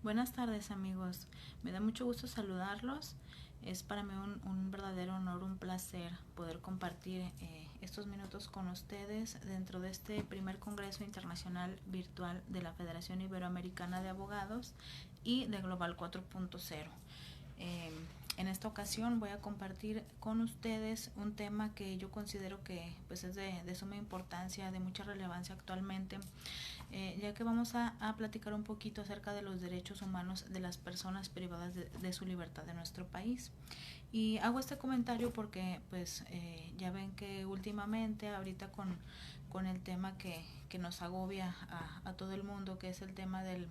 Buenas tardes amigos, me da mucho gusto saludarlos. Es para mí un verdadero honor, un placer poder compartir estos minutos con ustedes dentro de este primer Congreso Internacional Virtual de la Federación Iberoamericana de Abogados y de Global 4.0. En esta ocasión voy a compartir con ustedes un tema que yo considero que pues es de suma importancia, de mucha relevancia actualmente, ya que vamos a platicar un poquito acerca de los derechos humanos de las personas privadas de su libertad en nuestro país. Y hago este comentario porque pues ya ven que últimamente ahorita con el tema que nos agobia a todo el mundo, que es el tema del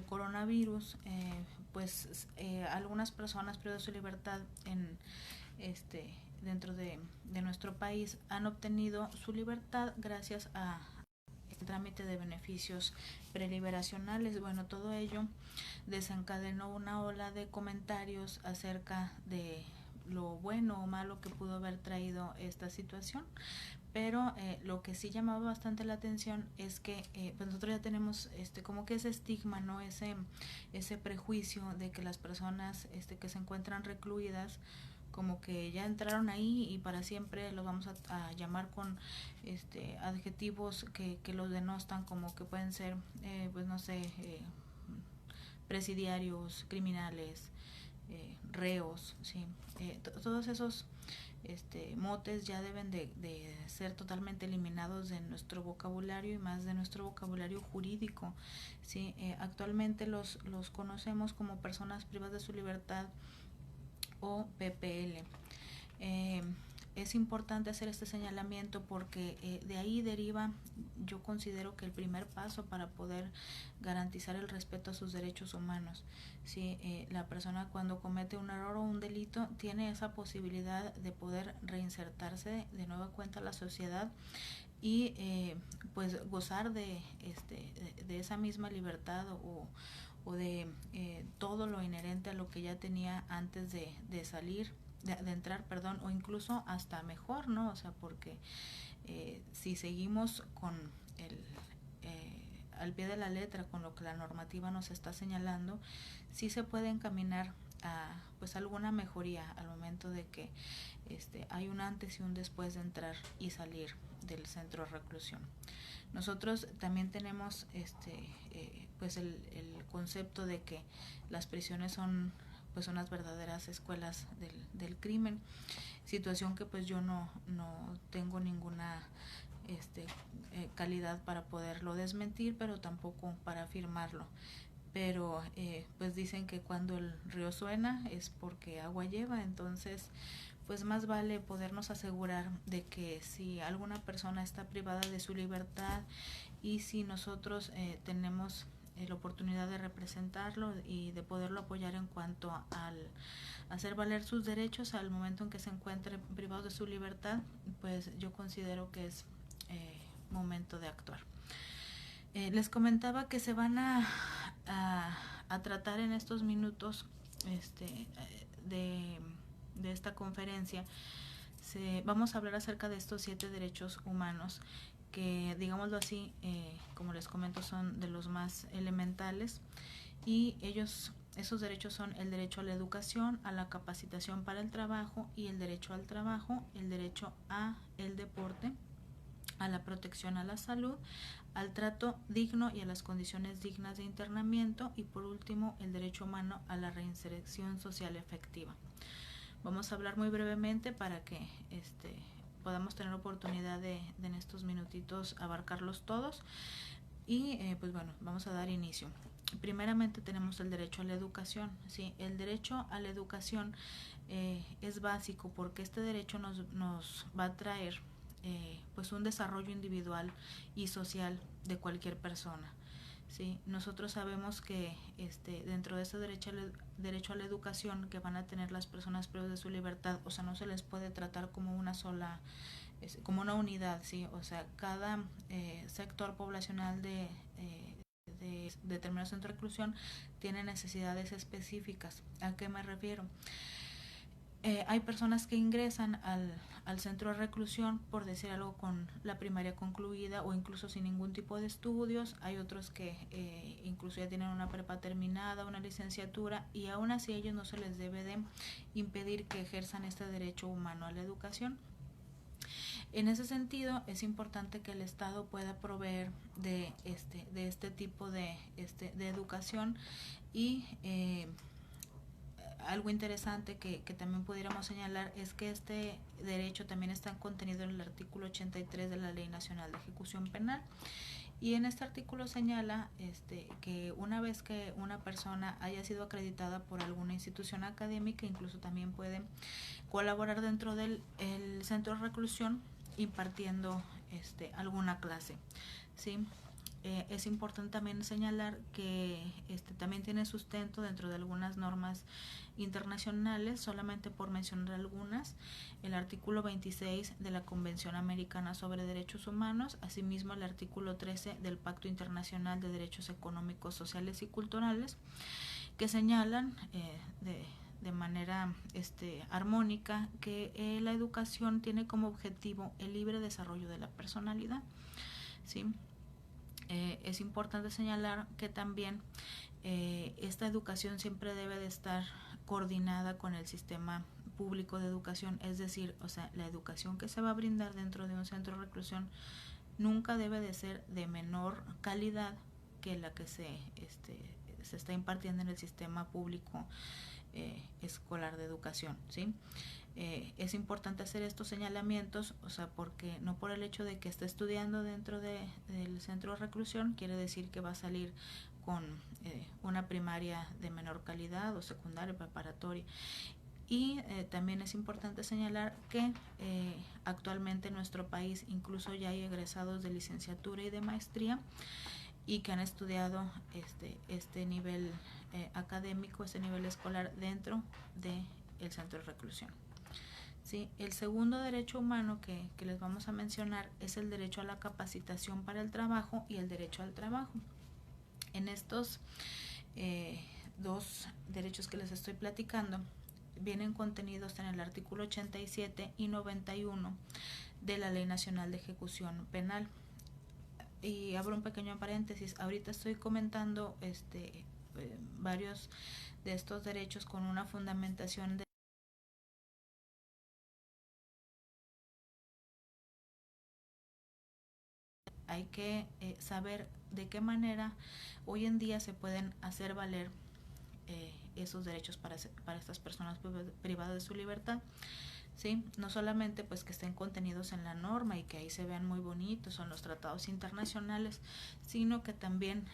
coronavirus, algunas personas privadas de su libertad dentro de nuestro país han obtenido su libertad gracias a el trámite de beneficios preliberacionales. Bueno, todo ello desencadenó una ola de comentarios acerca de lo bueno o malo que pudo haber traído esta situación, pero lo que sí llamaba bastante la atención es que pues nosotros ya tenemos como que ese estigma, no ese prejuicio de que las personas que se encuentran recluidas como que ya entraron ahí y para siempre los vamos a llamar con adjetivos que los denostan, como que pueden ser pues no sé, presidiarios, criminales, reos, ¿sí? Todos esos motes ya deben de ser totalmente eliminados de nuestro vocabulario y más de nuestro vocabulario jurídico, ¿sí? Actualmente los conocemos como personas privadas de su libertad o PPL. Eh, es importante hacer este señalamiento porque de ahí deriva, yo considero que el primer paso para poder garantizar el respeto a sus derechos humanos. Si la persona cuando comete un error o un delito tiene esa posibilidad de poder reinsertarse de nueva cuenta a la sociedad y pues gozar de esa misma libertad o de todo lo inherente a lo que ya tenía antes de salir, de entrar, perdón, o incluso hasta mejor, ¿no? O sea, porque si seguimos con el al pie de la letra con lo que la normativa nos está señalando, sí se puede encaminar a pues alguna mejoría al momento de que hay un antes y un después de entrar y salir del centro de reclusión. Nosotros también tenemos pues el concepto de que las prisiones son pues unas verdaderas escuelas del crimen, situación que pues yo no tengo ninguna calidad para poderlo desmentir, pero tampoco para afirmarlo. Pero pues dicen que cuando el río suena es porque agua lleva, entonces pues más vale podernos asegurar de que si alguna persona está privada de su libertad y si nosotros tenemos la oportunidad de representarlo y de poderlo apoyar en cuanto al hacer valer sus derechos al momento en que se encuentre privado de su libertad, pues yo considero que es momento de actuar. Les comentaba que se van a tratar en estos minutos de, de esta conferencia. Vamos a hablar acerca de estos 7 derechos humanos que, digámoslo así, como les comento, son de los más elementales y esos derechos son el derecho a la educación, a la capacitación para el trabajo y el derecho al trabajo, el derecho a el deporte, a la protección a la salud, al trato digno y a las condiciones dignas de internamiento y por último el derecho humano a la reinserción social efectiva. Vamos a hablar muy brevemente para que podamos tener oportunidad de en estos minutitos abarcarlos todos y pues bueno, vamos a dar inicio. Primeramente tenemos el derecho a la educación. Sí, el derecho a la educación es básico porque este derecho nos va a traer pues un desarrollo individual y social de cualquier persona. Sí, nosotros sabemos que dentro de ese derecho a la educación que van a tener las personas privadas de su libertad, o sea, no se les puede tratar como una sola, como una unidad, sí, o sea, cada sector poblacional de determinado centro de reclusión tiene necesidades específicas. ¿A qué me refiero? Hay personas que ingresan al centro de reclusión, por decir algo, con la primaria concluida o incluso sin ningún tipo de estudios. Hay otros que incluso ya tienen una prepa terminada, una licenciatura, y aún así a ellos no se les debe de impedir que ejerzan este derecho humano a la educación. En ese sentido, es importante que el Estado pueda proveer de este tipo de educación. Y algo interesante que también pudiéramos señalar es que este derecho también está contenido en el artículo 83 de la Ley Nacional de Ejecución Penal. Y en este artículo señala que una vez que una persona haya sido acreditada por alguna institución académica, incluso también puede colaborar dentro del centro de reclusión impartiendo alguna clase, ¿sí? Es importante también señalar que también tiene sustento dentro de algunas normas internacionales, solamente por mencionar algunas: el artículo 26 de la Convención Americana sobre Derechos Humanos, asimismo el artículo 13 del Pacto Internacional de Derechos Económicos, Sociales y Culturales, que señalan de manera armónica que la educación tiene como objetivo el libre desarrollo de la personalidad, ¿sí? Es importante señalar que también esta educación siempre debe de estar coordinada con el sistema público de educación, es decir, o sea, la educación que se va a brindar dentro de un centro de reclusión nunca debe de ser de menor calidad que la que se está impartiendo en el sistema público escolar de educación, ¿sí? Es importante hacer estos señalamientos, o sea, porque no por el hecho de que esté estudiando dentro del centro de reclusión quiere decir que va a salir con una primaria de menor calidad o secundaria, preparatoria. Y también es importante señalar que actualmente en nuestro país incluso ya hay egresados de licenciatura y de maestría y que han estudiado este nivel académico, este nivel escolar dentro del centro de reclusión. ¿Sí? El segundo derecho humano que les vamos a mencionar es el derecho a la capacitación para el trabajo y el derecho al trabajo. En estos dos derechos que les estoy platicando vienen contenidos en el artículo 87 y 91 de la Ley Nacional de Ejecución Penal. Y abro un pequeño paréntesis, ahorita estoy comentando varios de estos derechos con una fundamentación de hay que saber de qué manera hoy en día se pueden hacer valer esos derechos para estas personas privadas de su libertad, ¿sí? No solamente pues que estén contenidos en la norma y que ahí se vean muy bonitos, son los tratados internacionales, sino que también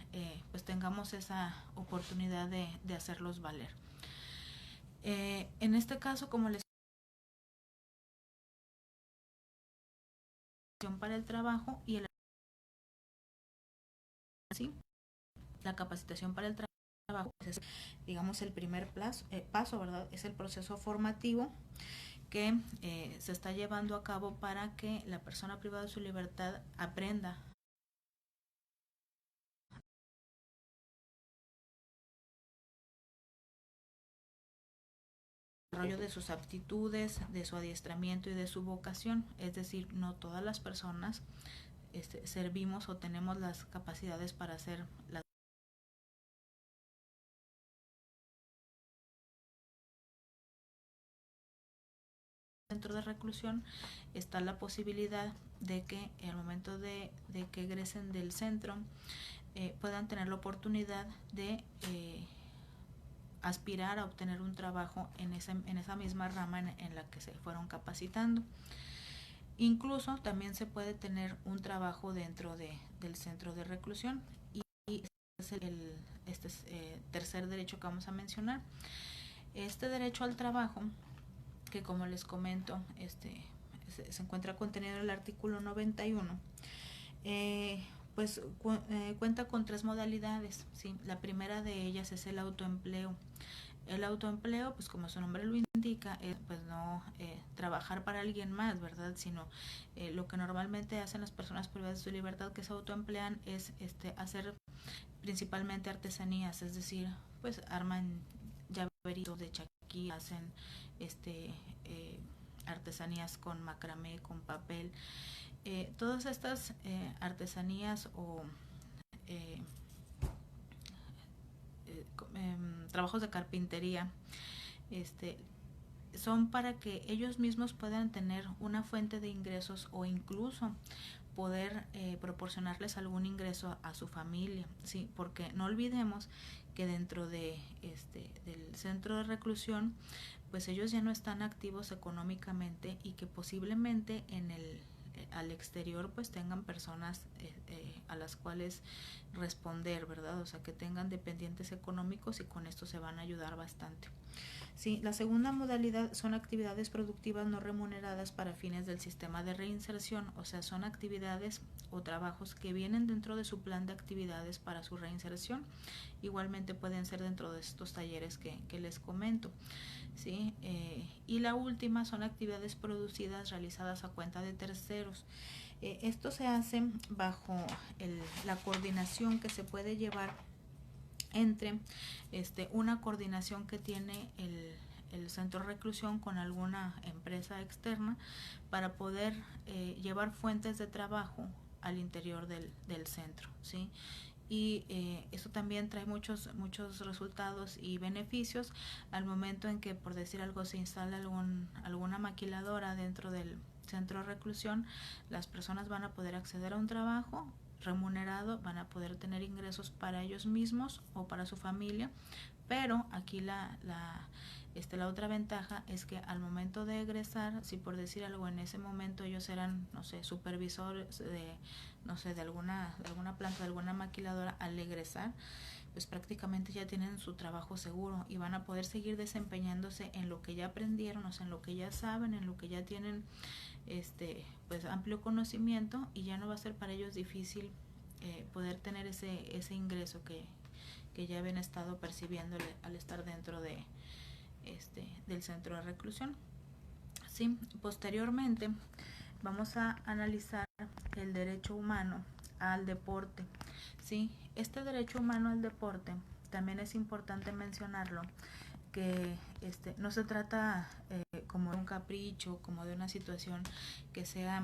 pues tengamos esa oportunidad de hacerlos valer. En este caso, como les para el trabajo y el ¿sí? La capacitación para el trabajo es, digamos, el primer paso, ¿verdad? Es el proceso formativo que se está llevando a cabo para que la persona privada de su libertad aprenda el desarrollo de sus aptitudes, de su adiestramiento y de su vocación. Es decir, no todas las personas servimos o tenemos las capacidades para hacer las dentro de reclusión. Está la posibilidad de que al momento de que egresen del centro puedan tener la oportunidad de aspirar a obtener un trabajo en esa misma rama en la que se fueron capacitando. Incluso también se puede tener un trabajo dentro del centro de reclusión, y este es el tercer derecho que vamos a mencionar. Este derecho al trabajo, que como les comento, se encuentra contenido en el artículo 91, pues cuenta con tres modalidades, ¿sí? La primera de ellas es el autoempleo. El autoempleo, pues como su nombre lo indica, es pues no trabajar para alguien más, ¿verdad? Sino lo que normalmente hacen las personas privadas de su libertad que se autoemplean es hacer principalmente artesanías, es decir, pues arman llaveritos de chaqueta, aquí hacen artesanías con macramé, con papel. Todas estas artesanías o eh, trabajos de carpintería son para que ellos mismos puedan tener una fuente de ingresos o incluso poder proporcionarles algún ingreso a su familia, sí, porque no olvidemos que dentro de del centro de reclusión, pues ellos ya no están activos económicamente y que posiblemente en el al exterior pues tengan personas a las cuales responder, ¿verdad? O sea, que tengan dependientes económicos y con esto se van a ayudar bastante. Sí, la segunda modalidad son actividades productivas no remuneradas para fines del sistema de reinserción, o sea, son actividades o trabajos que vienen dentro de su plan de actividades para su reinserción. Igualmente pueden ser dentro de estos talleres que les comento. ¿Sí? Y la última son actividades producidas realizadas a cuenta de terceros. Esto se hace bajo la coordinación que se puede llevar entre una coordinación que tiene el centro de reclusión con alguna empresa externa para poder llevar fuentes de trabajo al interior del centro, ¿sí? Y eso también trae muchos resultados y beneficios al momento en que, por decir algo, se instala alguna maquiladora dentro del centro de reclusión. Las personas van a poder acceder a un trabajo remunerado, van a poder tener ingresos para ellos mismos o para su familia, pero aquí la otra ventaja es que al momento de egresar, si por decir algo en ese momento ellos eran, no sé, supervisores de alguna planta, de alguna maquiladora, al egresar, pues prácticamente ya tienen su trabajo seguro y van a poder seguir desempeñándose en lo que ya aprendieron, o sea, en lo que ya saben, en lo que ya tienen pues amplio conocimiento, y ya no va a ser para ellos difícil poder tener ese ingreso que ya habían estado percibiendo al estar dentro del centro de reclusión. Sí, posteriormente vamos a analizar el derecho humano al deporte. Sí, este derecho humano al deporte también es importante mencionarlo, que no se trata como de un capricho, como de una situación que sea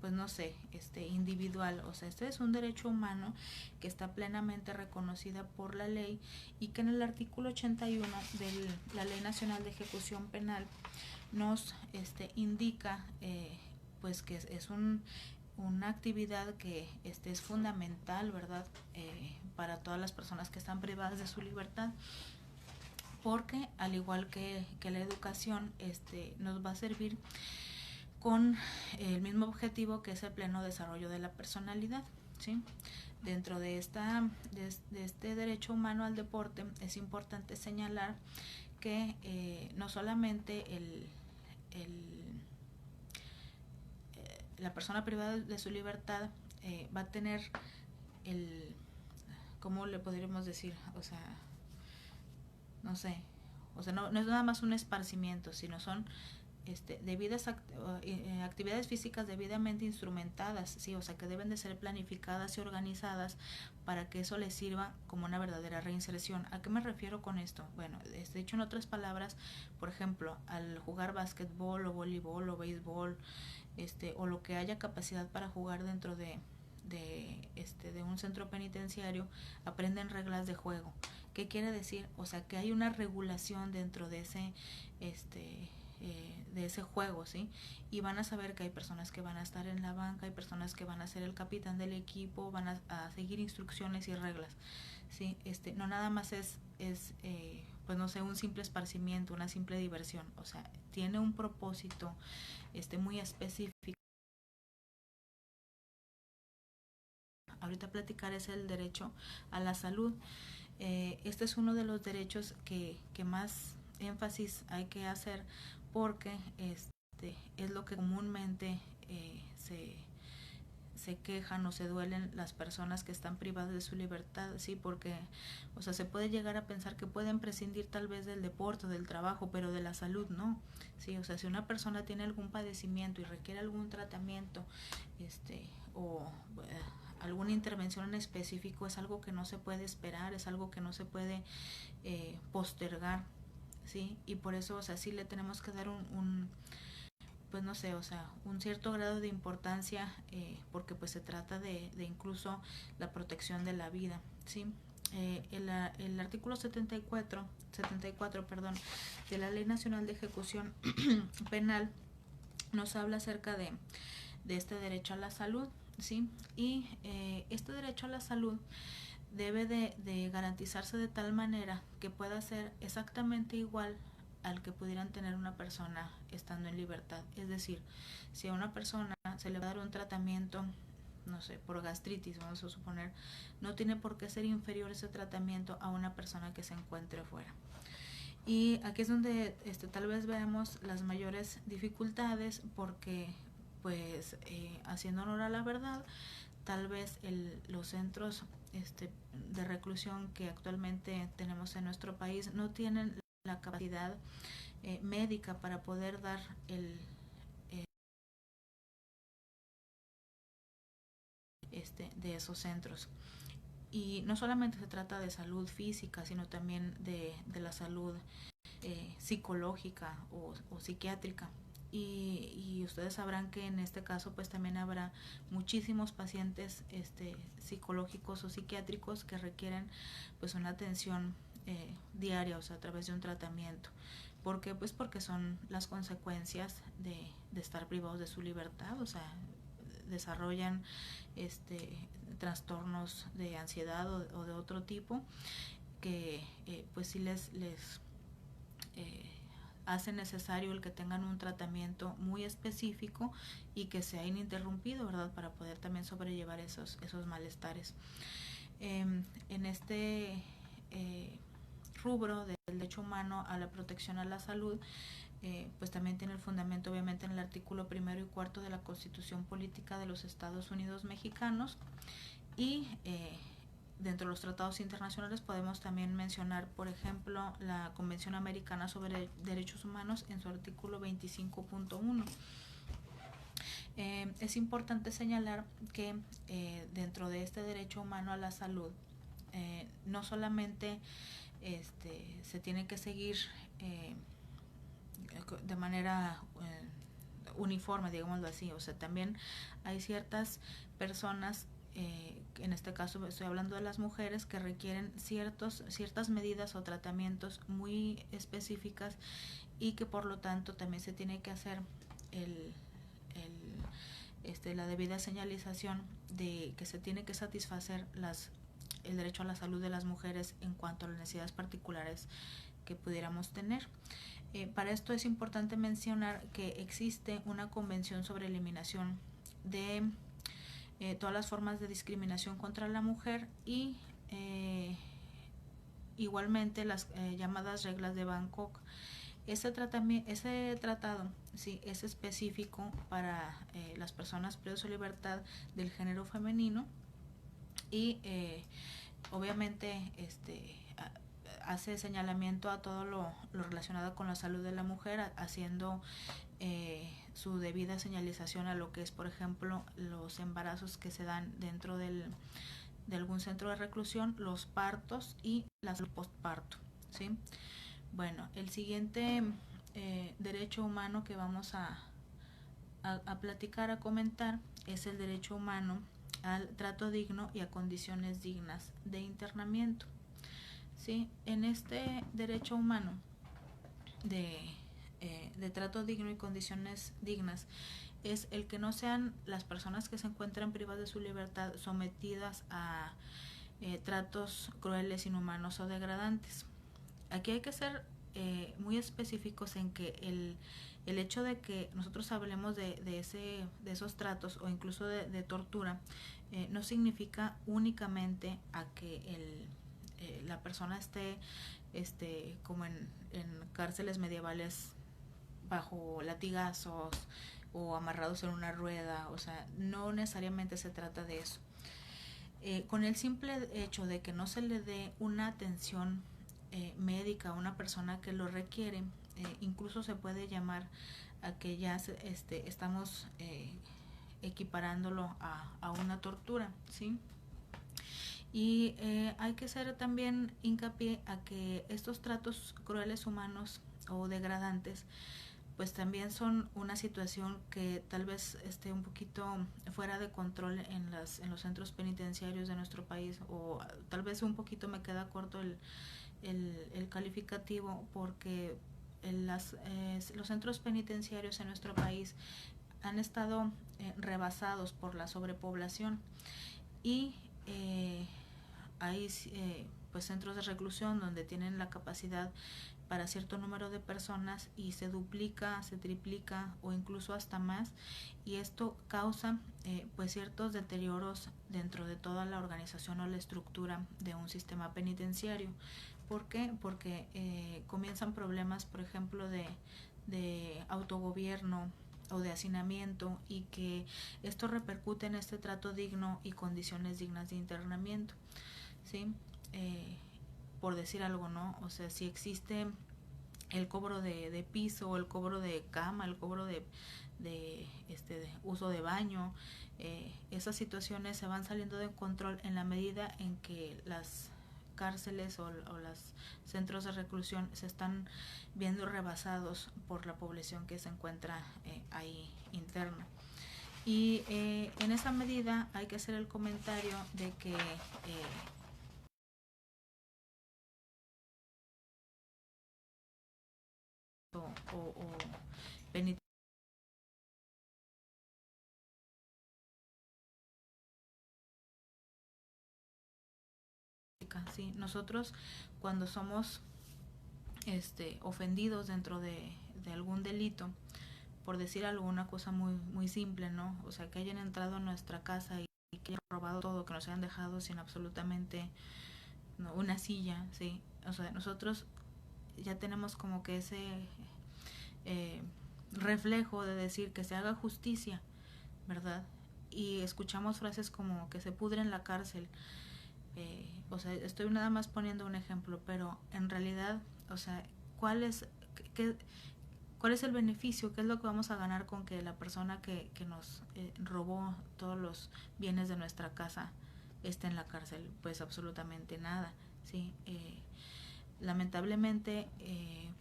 pues no sé, individual. O sea, este es un derecho humano que está plenamente reconocida por la ley y que en el artículo 81 de la Ley Nacional de Ejecución Penal nos indica pues que es una actividad que es fundamental, ¿verdad? Para todas las personas que están privadas de su libertad, porque al igual que la educación nos va a servir con el mismo objetivo, que es el pleno desarrollo de la personalidad, ¿sí? Dentro de este derecho humano al deporte es importante señalar que no solamente la persona privada de su libertad va a tener ¿cómo le podríamos decir? O sea, no sé, o sea, no es nada más un esparcimiento, sino son actividades físicas debidamente instrumentadas, sí, o sea, que deben de ser planificadas y organizadas para que eso les sirva como una verdadera reinserción. ¿A qué me refiero con esto? Bueno, dicho en otras palabras, por ejemplo, al jugar básquetbol o voleibol o béisbol, o lo que haya capacidad para jugar dentro de un centro penitenciario, aprenden reglas de juego. ¿Qué quiere decir? O sea, que hay una regulación dentro de ese juego, ¿sí? Y van a saber que hay personas que van a estar en la banca, hay personas que van a ser el capitán del equipo, van a seguir instrucciones y reglas, ¿sí? No nada más es pues no sé, un simple esparcimiento, una simple diversión. O sea, tiene un propósito muy específico. Ahorita platicar es el derecho a la salud. Este es uno de los derechos que más énfasis hay que hacer, porque es lo que comúnmente se quejan o se duelen las personas que están privadas de su libertad, sí, porque, o sea, se puede llegar a pensar que pueden prescindir tal vez del deporte, del trabajo, pero de la salud no, sí, o sea, si una persona tiene algún padecimiento y requiere algún tratamiento, o alguna intervención en específico, es algo que no se puede esperar, es algo que no se puede postergar, ¿sí? Y por eso, o sea, sí le tenemos que dar pues no sé, o sea, un cierto grado de importancia, porque pues se trata de incluso la protección de la vida, ¿sí? El artículo 74, perdón, de la Ley Nacional de Ejecución Penal nos habla acerca de este derecho a la salud, ¿sí? Y este derecho a la salud debe de garantizarse de tal manera que pueda ser exactamente igual al que pudieran tener una persona estando en libertad. Es decir, si a una persona se le va a dar un tratamiento, no sé, por gastritis, vamos a suponer, no tiene por qué ser inferior ese tratamiento a una persona que se encuentre fuera. Y aquí es donde tal vez veamos las mayores dificultades, porque pues haciendo honor a la verdad, tal vez los centros de reclusión que actualmente tenemos en nuestro país no tienen la capacidad médica para poder dar eh, de esos centros. Y no solamente se trata de salud física, sino también de la salud psicológica o psiquiátrica. Y ustedes sabrán que en este caso pues también habrá muchísimos pacientes psicológicos o psiquiátricos que requieren pues una atención diaria, o sea, a través de un tratamiento. ¿Por qué? Pues porque son las consecuencias de estar privados de su libertad, o sea, desarrollan trastornos de ansiedad o de otro tipo que pues sí les eh, hace necesario el que tengan un tratamiento muy específico y que sea ininterrumpido, ¿verdad? Para poder también sobrellevar esos malestares. En este rubro del derecho humano a la protección a la salud, pues también tiene el fundamento obviamente en el artículo 1 y 4 de la Constitución Política de los Estados Unidos Mexicanos, y dentro de los tratados internacionales podemos también mencionar, por ejemplo, la Convención Americana sobre Derechos Humanos en su artículo 25.1. Es importante señalar que dentro de este derecho humano a la salud, no solamente se tiene que seguir de manera uniforme, digámoslo así, o sea, también hay ciertas personas, en este caso estoy hablando de las mujeres, que requieren ciertas medidas o tratamientos muy específicas, y que por lo tanto también se tiene que hacer la debida señalización de que se tiene que satisfacer el derecho a la salud de las mujeres en cuanto a las necesidades particulares que pudiéramos tener. Para esto es importante mencionar que existe una convención sobre eliminación de todas las formas de discriminación contra la mujer, y igualmente las llamadas reglas de Bangkok. Ese tratado sí es específico para las personas privadas de libertad del género femenino, y obviamente hace señalamiento a todo lo relacionado con la salud de la mujer, haciendo su debida señalización a lo que es, por ejemplo, los embarazos que se dan dentro de algún centro de reclusión, los partos y la salud postparto, ¿sí? Bueno, el siguiente derecho humano que vamos a platicar, a comentar, es el derecho humano al trato digno y a condiciones dignas de internamiento. ¿Sí? En este derecho humano de trato digno y condiciones dignas es el que no sean las personas que se encuentran privadas de su libertad sometidas a tratos crueles, inhumanos o degradantes. Aquí hay que ser muy específicos en que el hecho de que nosotros hablemos de esos tratos o incluso de tortura no significa únicamente a que la persona esté como en cárceles medievales bajo latigazos o amarrados en una rueda, o sea, no necesariamente se trata de eso. Con el simple hecho de que no se le dé una atención médica a una persona que lo requiere, incluso se puede llamar a que ya estamos equiparándolo a una tortura, ¿sí? Y hay que hacer también hincapié a que estos tratos crueles humanos o degradantes pues también son una situación que tal vez esté un poquito fuera de control en los centros penitenciarios de nuestro país, o tal vez un poquito me queda corto el calificativo, porque los centros penitenciarios en nuestro país han estado rebasados por la sobrepoblación y hay pues centros de reclusión donde tienen la capacidad para cierto número de personas y se duplica, se triplica o incluso hasta más, y esto causa pues ciertos deterioros dentro de toda la organización o la estructura de un sistema penitenciario. ¿Por qué? Porque comienzan problemas, por ejemplo, de autogobierno o de hacinamiento, y que esto repercute en este trato digno y condiciones dignas de internamiento, ¿sí? Por decir algo, ¿no? O sea, si existe el cobro de piso, el cobro de cama, el cobro de uso de baño, esas situaciones se van saliendo de control en la medida en que las cárceles o los centros de reclusión se están viendo rebasados por la población que se encuentra ahí interna. Y en esa medida hay que hacer el comentario de que o penitencia. Sí, nosotros cuando somos ofendidos dentro de algún delito, por decir alguna cosa muy simple, ¿no? O sea, que hayan entrado a nuestra casa y que hayan robado todo, que nos hayan dejado sin absolutamente, ¿no?, una silla, ¿sí? O sea, nosotros ya tenemos como que ese eh, reflejo de decir que se haga justicia, ¿verdad? Y escuchamos frases como que se pudre en la cárcel. O sea, estoy nada más poniendo un ejemplo, pero en realidad, o sea, ¿cuál es, qué, cuál es el beneficio? ¿Qué es lo que vamos a ganar con que la persona que nos robó todos los bienes de nuestra casa esté en la cárcel? Pues absolutamente nada, ¿sí? Lamentablemente,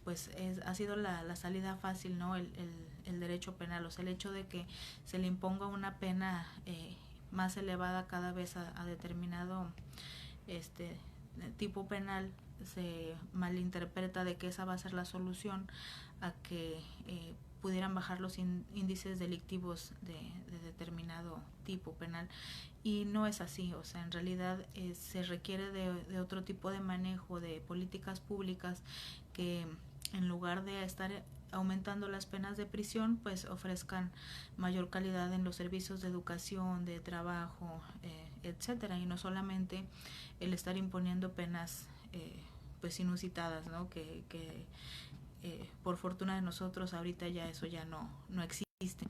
pues ha sido la salida fácil, ¿no? El derecho penal, o sea, el hecho de que se le imponga una pena más elevada cada vez a determinado tipo penal, se malinterpreta de que esa va a ser la solución a que pudieran bajar los índices delictivos de determinado tipo penal, y no es así. O sea, en realidad se requiere de otro tipo de manejo, de políticas públicas que, en lugar de estar aumentando las penas de prisión, pues ofrezcan mayor calidad en los servicios de educación, de trabajo, etcétera, y no solamente el estar imponiendo penas pues inusitadas, ¿no? Que por fortuna de nosotros ahorita ya eso ya no existe,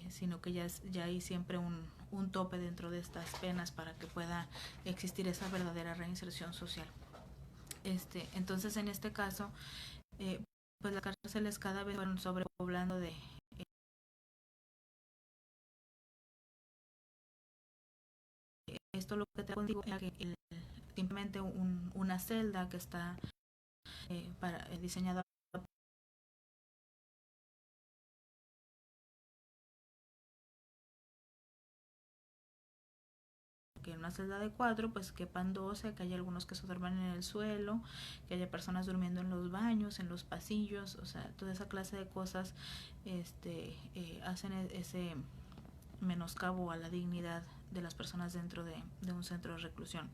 sino que ya hay siempre un tope dentro de estas penas para que pueda existir esa verdadera reinserción social. Entonces, en este caso, pues las cárceles cada vez van sobrepoblando de esto. Lo que te digo es que simplemente una celda que está diseñada que en una celda de 4 pues quepan 12, que haya algunos que se duerman en el suelo, que haya personas durmiendo en los baños, en los pasillos, o sea, toda esa clase de cosas hacen ese menoscabo a la dignidad de las personas dentro de un centro de reclusión.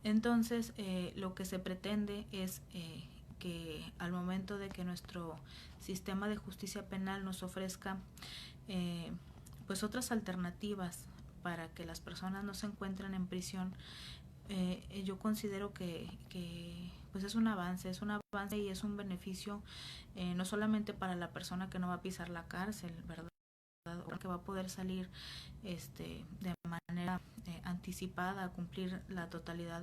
Entonces, lo que se pretende es que al momento de que nuestro sistema de justicia penal nos ofrezca pues otras alternativas para que las personas no se encuentren en prisión, yo considero que pues es un avance y es un beneficio, no solamente para la persona que no va a pisar la cárcel, ¿verdad?, que va a poder salir de manera anticipada a cumplir la totalidad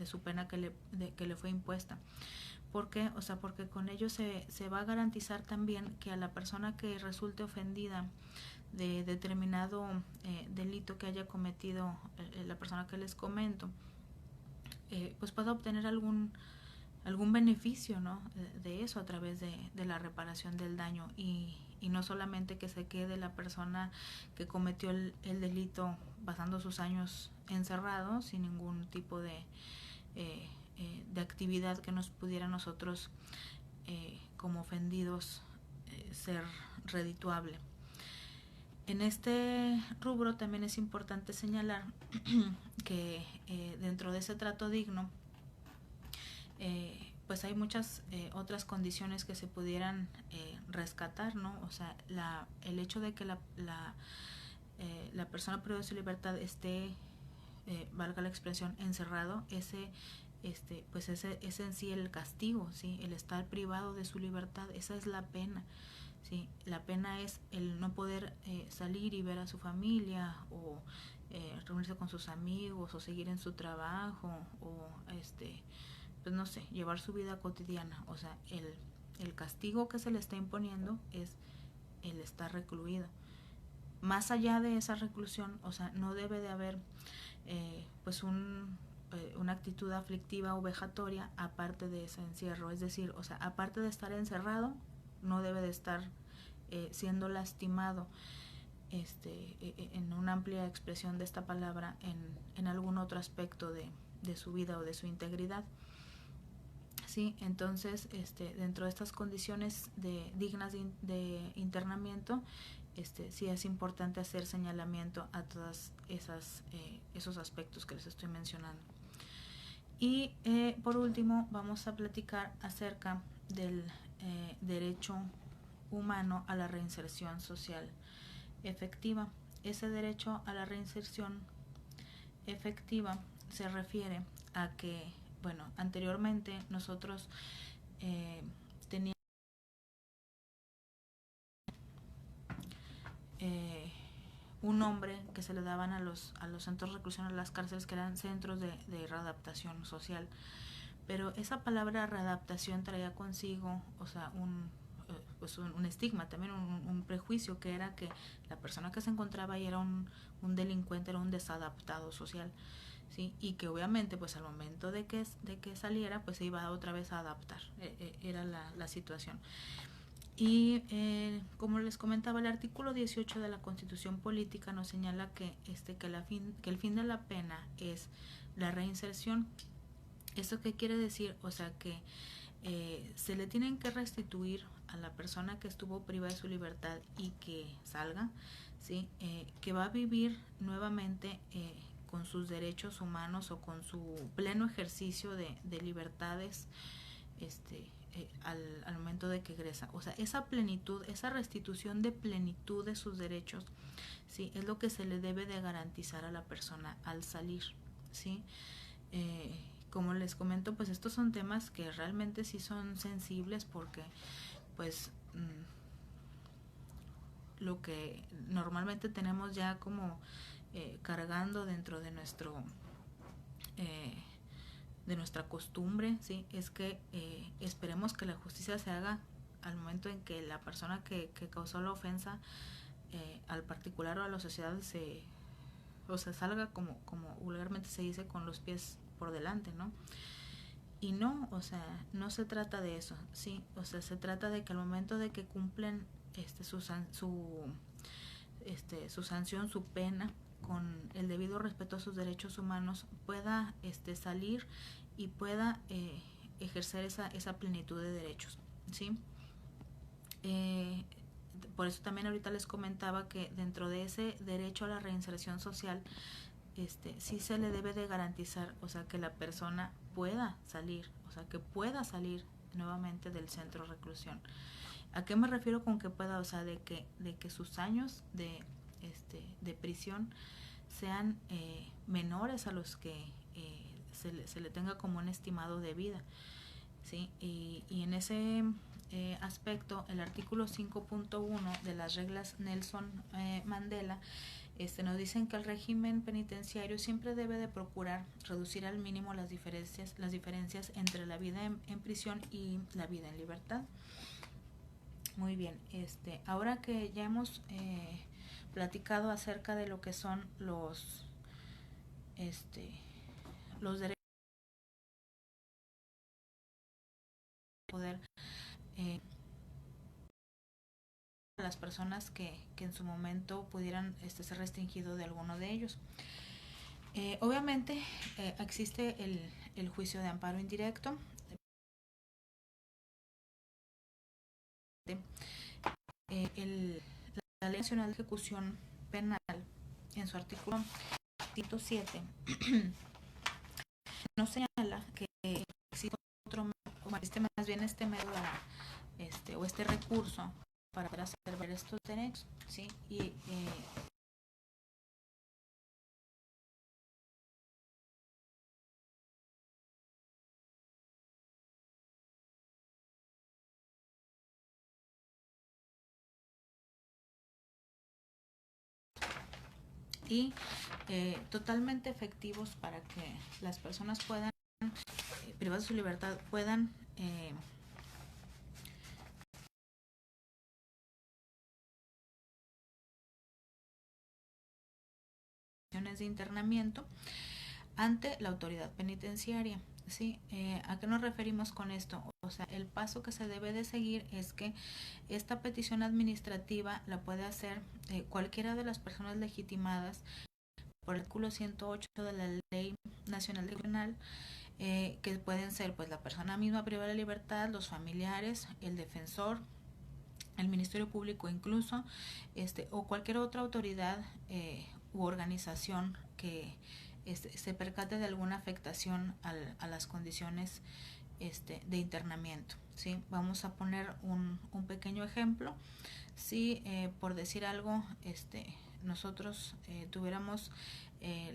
su pena que le fue impuesta. ¿Por qué? O sea, porque con ello se va a garantizar también que a la persona que resulte ofendida de determinado delito que haya cometido la persona que les comento, pues pueda obtener algún beneficio, ¿no?, de eso a través de la reparación del daño, y no solamente que se quede la persona que cometió el delito pasando sus años encerrado sin ningún tipo de actividad que nos pudiera nosotros como ofendidos ser redituable. En este rubro también es importante señalar que dentro de ese trato digno pues hay muchas otras condiciones que se pudieran rescatar, ¿no? O sea, el hecho de que la persona privada de su libertad esté, valga la expresión, encerrado, pues ese es en sí el castigo, ¿sí? El estar privado de su libertad, esa es la pena, ¿sí? La pena es el no poder salir y ver a su familia, o reunirse con sus amigos, o seguir en su trabajo, o pues no sé, llevar su vida cotidiana. O sea, el castigo que se le está imponiendo es el estar recluido. Más allá de esa reclusión, o sea, no debe de haber pues una actitud aflictiva o vejatoria aparte de ese encierro. Es decir, o sea, aparte de estar encerrado, no debe de estar siendo lastimado en una amplia expresión de esta palabra en algún otro aspecto de su vida o de su integridad. Sí, entonces dentro de estas condiciones dignas de internamiento, sí es importante hacer señalamiento a todas esos aspectos que les estoy mencionando. Y por último vamos a platicar acerca del derecho humano a la reinserción social efectiva. Ese derecho a la reinserción efectiva se refiere a que, bueno, anteriormente nosotros teníamos un nombre que se le daban a los centros de reclusión, a las cárceles, que eran centros de readaptación social, pero esa palabra readaptación traía consigo, o sea, un estigma, también un prejuicio, que era que la persona que se encontraba ahí era un delincuente, era un desadaptado social, ¿sí? Y que obviamente pues al momento de que saliera pues se iba otra vez a adaptar, era la situación. Y como les comentaba, el artículo 18 de la Constitución Política nos señala que el fin de la pena es la reinserción. ¿Esto qué quiere decir? O sea, que se le tienen que restituir a la persona que estuvo privada de su libertad y que salga, ¿sí? Que va a vivir nuevamente con sus derechos humanos, o con su pleno ejercicio de libertades al momento de que egresa. O sea, esa plenitud, esa restitución de plenitud de sus derechos, ¿sí?, es lo que se le debe de garantizar a la persona al salir, ¿sí? Como les comento, pues estos son temas que realmente sí son sensibles, porque pues lo que normalmente tenemos ya como cargando dentro de nuestra costumbre, ¿sí?, es que esperemos que la justicia se haga al momento en que la persona que causó la ofensa al particular o a la sociedad salga, como vulgarmente se dice, con los pies por delante, ¿no? Y no, o sea, no se trata de eso, sí, o sea, se trata de que al momento de que cumplen su sanción, su pena, con el debido respeto a sus derechos humanos, pueda salir y pueda ejercer esa plenitud de derechos, ¿sí? Por eso también ahorita les comentaba que dentro de ese derecho a la reinserción social, sí se le debe de garantizar, o sea, que la persona pueda salir, o sea, que pueda salir nuevamente del centro de reclusión. ¿A qué me refiero con que pueda? O sea, de que sus años de prisión sean menores a los que se le tenga como un estimado de vida, ¿sí? Y en ese aspecto, el artículo 5.1 de las reglas Nelson Mandela Nos dicen que el régimen penitenciario siempre debe de procurar reducir al mínimo las diferencias entre la vida en prisión y la vida en libertad. Muy bien, ahora que ya hemos platicado acerca de lo que son los derechos de poder a las personas que en su momento pudieran ser restringido de alguno de ellos. Obviamente existe el juicio de amparo indirecto. La Ley Nacional de Ejecución Penal, en su artículo 107, no señala que existe más bien este método o este recurso para hacer ver estos derechos, ¿sí? Y totalmente efectivos para que las personas puedan, privadas de su libertad, puedan de internamiento ante la autoridad penitenciaria. ¿Sí? ¿A qué nos referimos con esto? O sea, el paso que se debe de seguir es que esta petición administrativa la puede hacer cualquiera de las personas legitimadas por el artículo 108 de la Ley Nacional de Penal, que pueden ser pues la persona misma privada de libertad, los familiares, el defensor, el Ministerio Público incluso, o cualquier otra autoridad u organización que se percate de alguna afectación a las condiciones de internamiento. ¿Sí? Vamos a poner un pequeño ejemplo. Si por decir algo, nosotros tuviéramos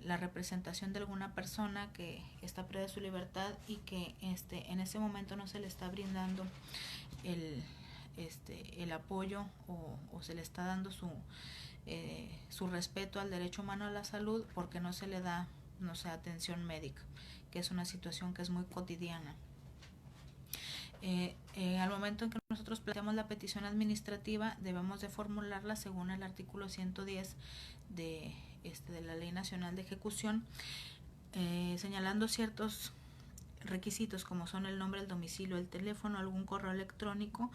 la representación de alguna persona que está privada de su libertad y que en ese momento no se le está brindando el apoyo o se le está dando su respeto al derecho humano a la salud porque no se le da, no sé, atención médica, que es una situación que es muy cotidiana. Al momento en que nosotros planteamos la petición administrativa, debemos de formularla según el artículo 110 de la Ley Nacional de Ejecución, señalando ciertos requisitos como son el nombre, el domicilio, el teléfono, algún correo electrónico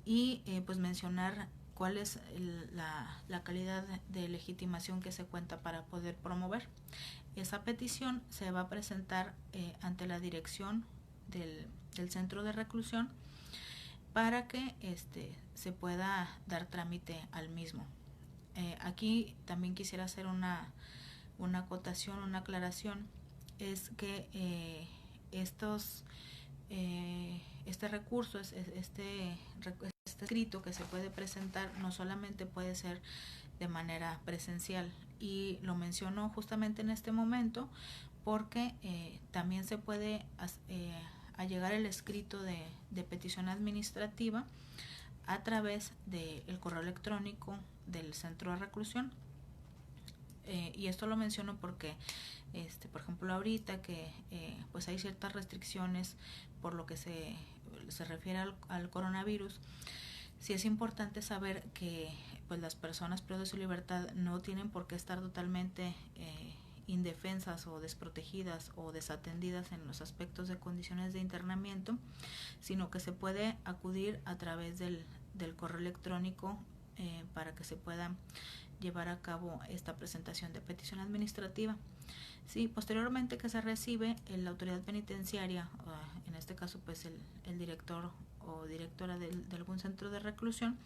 y pues mencionar cuál es la calidad de legitimación que se cuenta para poder promover. Esa petición se va a presentar ante la dirección del centro de reclusión para que se pueda dar trámite al mismo. Aquí también quisiera hacer una acotación, una aclaración, es que este recurso, este escrito que se puede presentar no solamente puede ser de manera presencial, y lo menciono justamente en este momento porque también se puede allegar el escrito de petición administrativa a través del correo electrónico del centro de reclusión. Y esto lo menciono porque por ejemplo ahorita que pues hay ciertas restricciones por lo que se refiere al coronavirus, sí es importante saber que pues las personas privadas de su libertad no tienen por qué estar totalmente indefensas o desprotegidas o desatendidas en los aspectos de condiciones de internamiento, sino que se puede acudir a través del correo electrónico para que se pueda llevar a cabo esta presentación de petición administrativa. Sí, posteriormente que se recibe, la autoridad penitenciaria, en este caso pues el director o directora de algún centro de reclusión,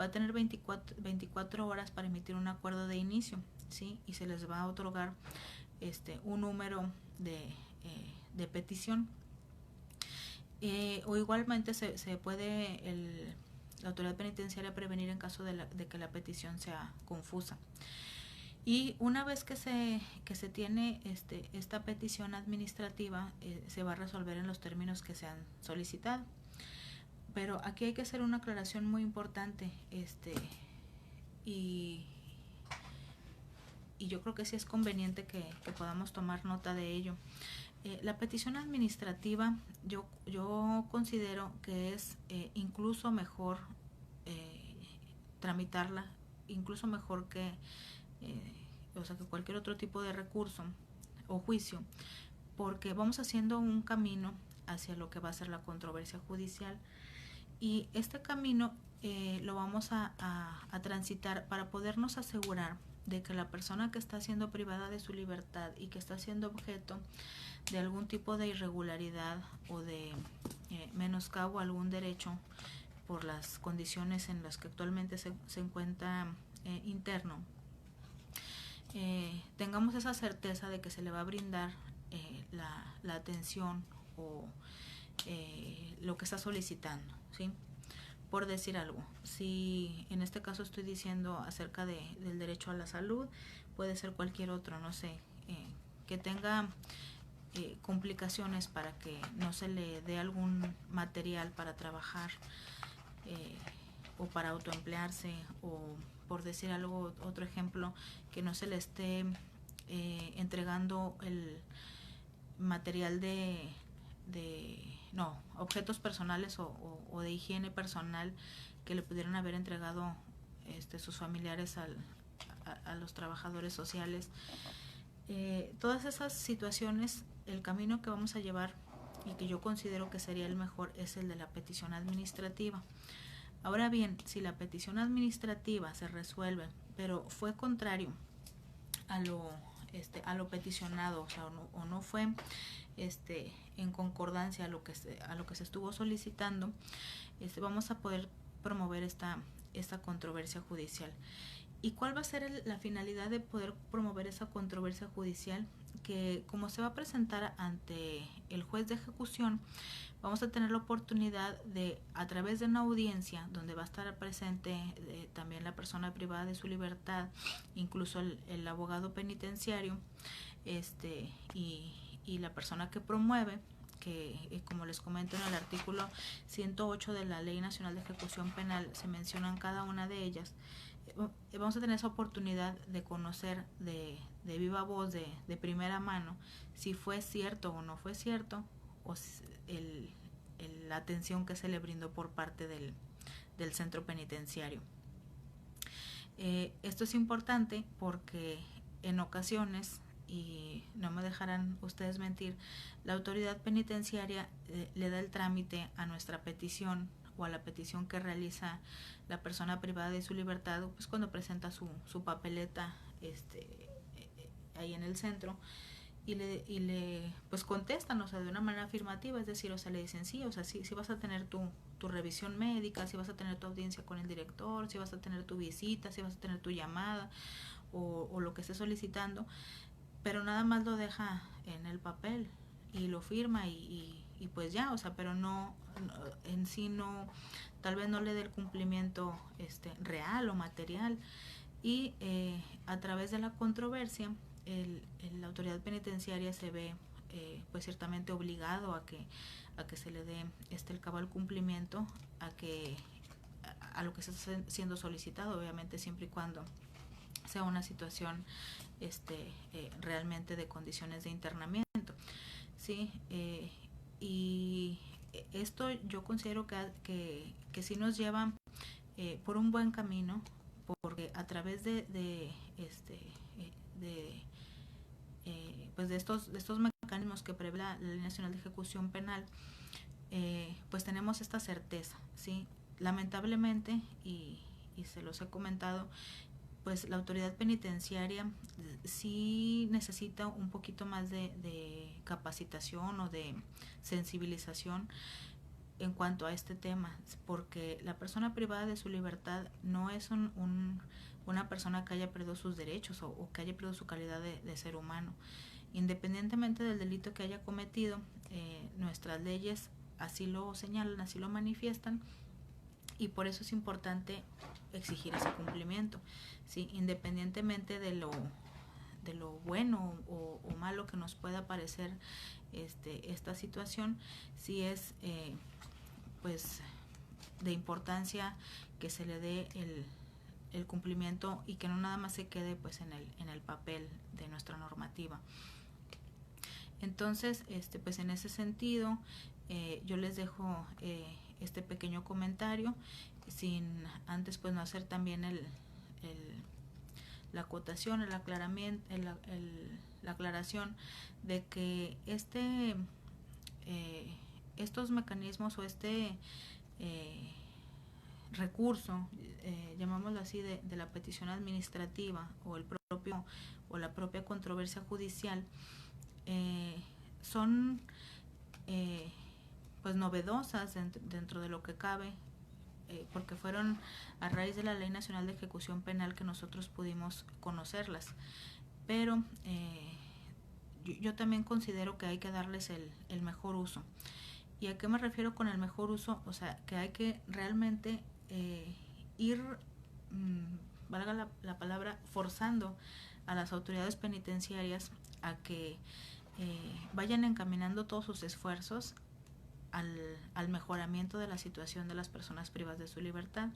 va a tener 24 horas para emitir un acuerdo de inicio, ¿sí? Y se les va a otorgar un número de petición. O igualmente se puede la autoridad penitenciaria prevenir en caso de que la petición sea confusa. Y una vez que se tiene esta petición administrativa, se va a resolver en los términos que se han solicitado. Pero aquí hay que hacer una aclaración muy importante, y y yo creo que sí es conveniente que podamos tomar nota de ello. La petición administrativa yo considero que es incluso mejor tramitarla, incluso mejor o sea, que cualquier otro tipo de recurso o juicio, porque vamos haciendo un camino hacia lo que va a ser la controversia judicial, y este camino lo vamos a transitar para podernos asegurar de que la persona que está siendo privada de su libertad y que está siendo objeto de algún tipo de irregularidad o de menoscabo a algún derecho por las condiciones en las que actualmente se encuentra interno, tengamos esa certeza de que se le va a brindar la atención o lo que está solicitando, ¿sí? Por decir algo, si en este caso estoy diciendo acerca del derecho a la salud, puede ser cualquier otro, no sé, que tenga complicaciones para que no se le dé algún material para trabajar o para autoemplearse, o por decir algo, otro ejemplo, que no se le esté entregando el material objetos personales o de higiene personal que le pudieran haber entregado sus familiares a los trabajadores sociales. Todas esas situaciones, el camino que vamos a llevar y que yo considero que sería el mejor es el de la petición administrativa. Ahora bien, si la petición administrativa se resuelve, pero fue contrario a lo peticionado, o sea, o no fue en concordancia a lo que se estuvo solicitando, vamos a poder promover esta controversia judicial. ¿Y cuál va a ser la finalidad de poder promover esa controversia judicial? Que como se va a presentar ante el juez de ejecución, vamos a tener la oportunidad de, a través de una audiencia donde va a estar presente también la persona privada de su libertad, incluso el abogado penitenciario, y la persona que promueve, que como les comento en el artículo 108 de la Ley Nacional de Ejecución Penal se mencionan cada una de ellas. Vamos a tener esa oportunidad de conocer de viva voz, de primera mano, si fue cierto o no fue cierto, o la atención que se le brindó por parte del centro penitenciario. Esto es importante porque en ocasiones, y no me dejarán ustedes mentir, la autoridad penitenciaria le da el trámite a nuestra petición o a la petición que realiza la persona privada de su libertad, pues cuando presenta su papeleta ahí en el centro, y le pues contestan, o sea, de una manera afirmativa, es decir, o sea, le dicen sí, o sea, sí vas a tener tu revisión médica, si vas a tener tu audiencia con el director, si vas a tener tu visita, si vas a tener tu llamada o lo que esté solicitando, pero nada más lo deja en el papel y lo firma y pues ya, o sea, pero no en sí, no, tal vez no le dé el cumplimiento real o material, y a través de la controversia la autoridad penitenciaria se ve pues ciertamente obligado a que se le dé el cabal cumplimiento a lo que está siendo solicitado, obviamente siempre y cuando sea una situación realmente de condiciones de internamiento, ¿sí? Y esto yo considero que sí nos lleva por un buen camino, porque a través pues de estos mecanismos que prevé la Ley Nacional de Ejecución Penal, pues tenemos esta certeza, ¿sí? Lamentablemente, y se los he comentado, pues la autoridad penitenciaria sí necesita un poquito más de capacitación o de sensibilización en cuanto a este tema, porque la persona privada de su libertad no es una persona que haya perdido sus derechos o que haya perdido su calidad de ser humano. Independientemente del delito que haya cometido, nuestras leyes así lo señalan, así lo manifiestan, y por eso es importante exigir ese cumplimiento, ¿sí? Independientemente de lo bueno o malo que nos pueda parecer esta situación, sí es pues de importancia que se le dé el cumplimiento y que no nada más se quede pues en el papel de nuestra normativa. Entonces, pues en ese sentido, yo les dejo este pequeño comentario, sin antes pues no hacer también la acotación, el aclaramiento, la aclaración de que estos mecanismos o recurso, llamámoslo así, de la petición administrativa o la propia controversia judicial, son pues novedosas dentro de lo que cabe, porque fueron a raíz de la Ley Nacional de Ejecución Penal que nosotros pudimos conocerlas, pero yo también considero que hay que darles el mejor uso. ¿Y a qué me refiero con el mejor uso? O sea, que hay que realmente ir, valga la palabra, forzando a las autoridades penitenciarias a que vayan encaminando todos sus esfuerzos al mejoramiento de la situación de las personas privadas de su libertad.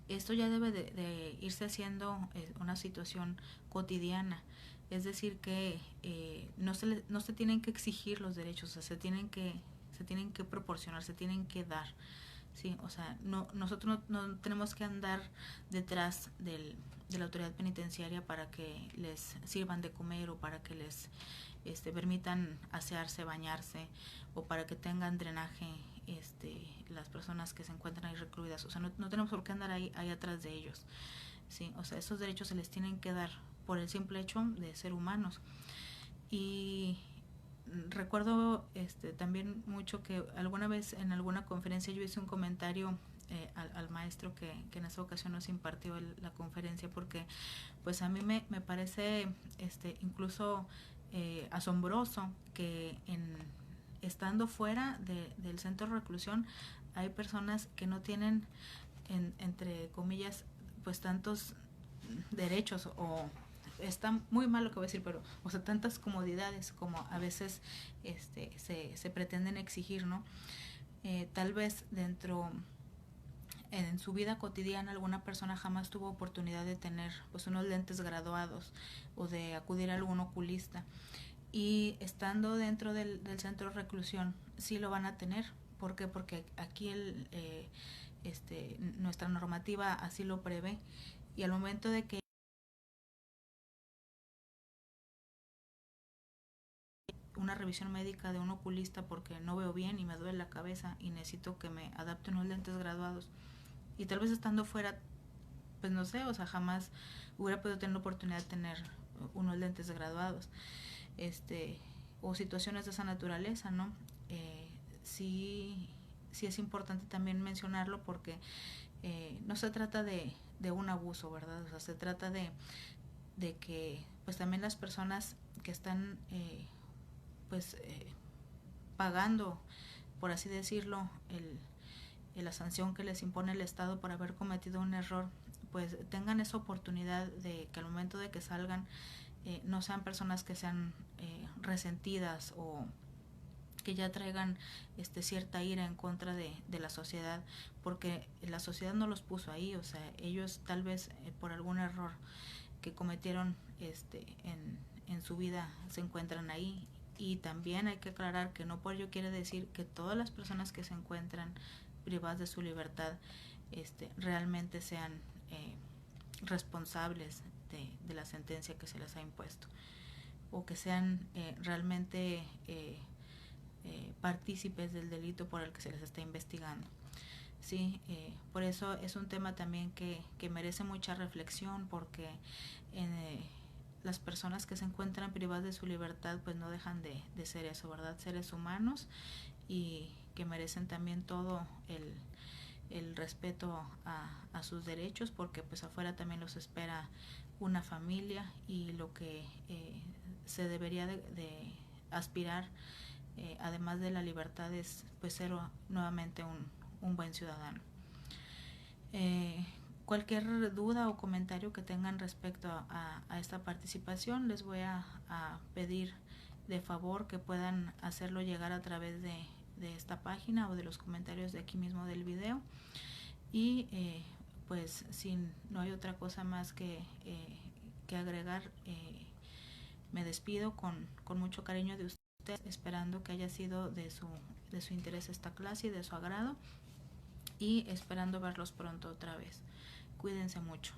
Esto ya debe de irse haciendo una situación cotidiana, es decir que no se tienen que exigir los derechos, o sea, se tienen que proporcionar, se tienen que dar, ¿sí? O sea, nosotros no tenemos que andar detrás de la autoridad penitenciaria para que les sirvan de comer o para que les permitan asearse, bañarse, o para que tengan drenaje las personas que se encuentran ahí recluidas. O sea, no tenemos por qué andar ahí atrás de ellos, ¿sí? O sea, esos derechos se les tienen que dar por el simple hecho de ser humanos. Y recuerdo también mucho que alguna vez en alguna conferencia yo hice un comentario al maestro que en esa ocasión nos impartió la conferencia, porque pues a mí me parece incluso asombroso que estando fuera del centro de reclusión hay personas que no tienen, entre comillas, pues tantos derechos, o está muy mal lo que voy a decir, pero o sea, tantas comodidades como a veces se pretenden exigir, ¿no? Tal vez en su vida cotidiana alguna persona jamás tuvo oportunidad de tener pues unos lentes graduados o de acudir a algún oculista, y estando dentro del centro de reclusión sí lo van a tener. ¿Por qué? Porque aquí nuestra normativa así lo prevé, y al momento de que una revisión médica de un oculista porque no veo bien y me duele la cabeza y necesito que me adapte unos lentes graduados, y tal vez estando fuera, pues no sé, o sea, jamás hubiera podido tener la oportunidad de tener unos lentes graduados, o situaciones de esa naturaleza, ¿no? Sí es importante también mencionarlo, porque no se trata de un abuso, ¿verdad? O sea, se trata de que pues también las personas que están pues pagando, por así decirlo, la sanción que les impone el Estado por haber cometido un error, pues tengan esa oportunidad de que al momento de que salgan no sean personas que sean resentidas o que ya traigan cierta ira en contra de la sociedad, porque la sociedad no los puso ahí. O sea, ellos tal vez por algún error que cometieron en su vida se encuentran ahí. Y también hay que aclarar que no por ello quiere decir que todas las personas que se encuentran privadas de su libertad realmente sean responsables de la sentencia que se les ha impuesto, o que sean realmente partícipes del delito por el que se les está investigando. Sí, por eso es un tema también que merece mucha reflexión, porque las personas que se encuentran privadas de su libertad pues no dejan de ser eso, ¿verdad? Seres humanos, y que merecen también todo el respeto a sus derechos, porque pues afuera también los espera una familia, y lo que se debería de aspirar, además de la libertad, es pues ser nuevamente un buen ciudadano. Cualquier duda o comentario que tengan respecto a esta participación, les voy a pedir de favor que puedan hacerlo llegar a través de esta página o de los comentarios de aquí mismo del video. Y pues sin no hay otra cosa más que agregar. Me despido con mucho cariño de ustedes, esperando que haya sido de su interés esta clase y de su agrado, y esperando verlos pronto otra vez. Cuídense mucho.